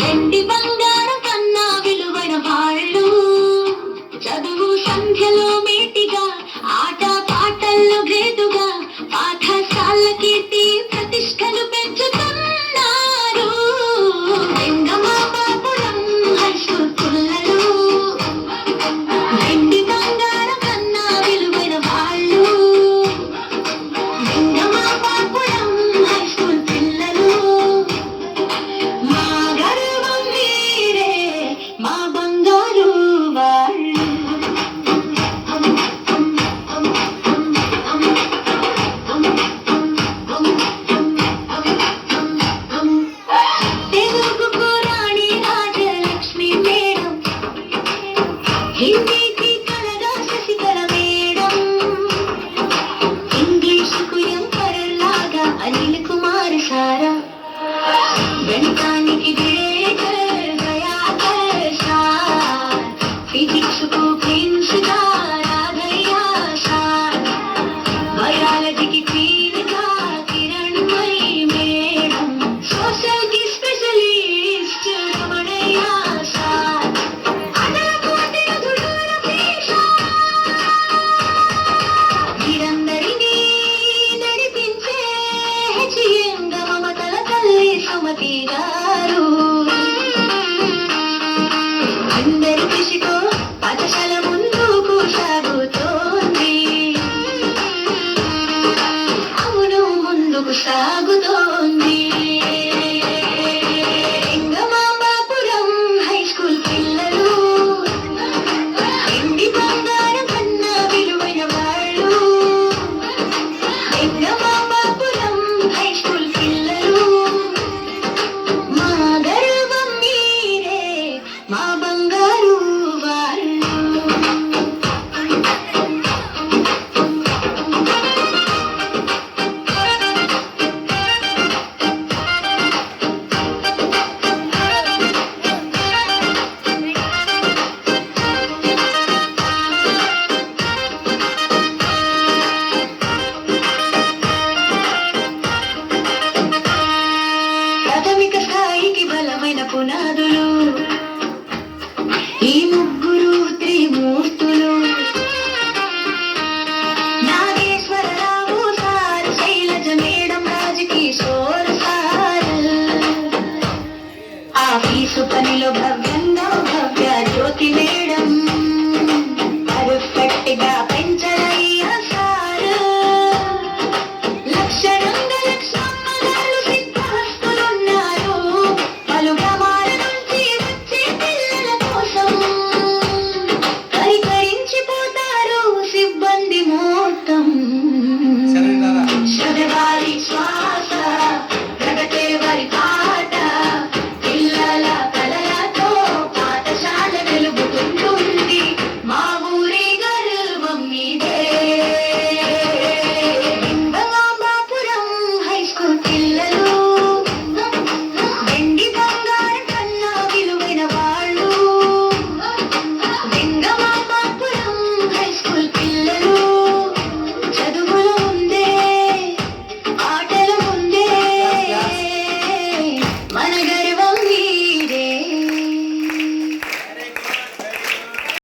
వెండి బంగారం కన్నా విలువైన వాళ్ళు చదువు సంఖ్యలో మేటిగా ఆట పాటల్లో గ్రేటుగా పాఠశాల కీర్తి ప్రతిష్టలు పెంచుతున్నారు వెంగమాబాపురం హై స్కూల్ పిల్లలు. వెండి బంగారం కన్నా విలువైన వాళ్ళు వెంగమాబాపురం హై స్కూల్ పిల్లలు. మా గర్వం మీరే మా బంగారు వాళ్ళు. తెలుగుకు రాణి రాజలక్ష్మి మేడం, హిందీకి కలగా శశికళ మేడం, ఇంగ్లీషుకు ఎంపరలాగా అనిల్ కుమార్ సారా, గణితానికి గ్రేటర్ దయాకర్ సార్, ఫిజిక్స్కు ప్రిన్స్ గా రాఘయ్య సార్, బయాలజీకి క్వీన్ గా కిరణ్ మణి మేడం, సోషల్ కి స్పెషలిస్ట్ రమణయ్య సార్, అదనపు అతిరథుడు రమేష్ వీరందరినీ నడిపించే హెచ్ఎం మమతల తల్లి సుమతి గారు. అందరి కృషితో పాఠశాల ముందుకు సాగుతోంది, అవును ముందుకు సాగుతోంది. వెంగమాబాపురం హై స్కూల్ పిల్లలు వెండి బంగారం కన్నా విలువైన వాళ్ళు వెంగమాబాపురం హై స్కూల్ పిల్లలు. మా గర్వం మీరే మా బంగారు వాళ్ళు. ప్రాథమిక స్థాయికి బలమైన పునాదులు ఈ ముగ్గురు త్రిమూర్తులు. Nageswara Rao sir, Sailaja madam, Rajkishore sir, office పనిలో భవ్యంగా భవ్య జ్యోతి మేడం, పర్ఫెక్ట్ గా పెంచరయ్య సార్, లక్షణంగా లక్షమ్మ గారు సిద్ధహస్తులున్నారు, పలు గ్రామాల నుంచి వచ్చే పిల్లల కోసం కరికరించిపోతారు సిబ్బంది మొత్తం. చదవాలి శ్వాస, ప్రగతే వారి పాట, పిల్లల కలలతో పాఠశాల వెలుగుతుంటుంది, మా ఊరి గర్వం మీదే. వెంగమాబాపురం హై స్కూల్ పిల్లలు వెండి బంగారం కన్నా విలువైన వాళ్ళు వెంగమాబాపురం హై స్కూల్ పిల్లలు. చదువుల ముందే ఆటల ముందే మన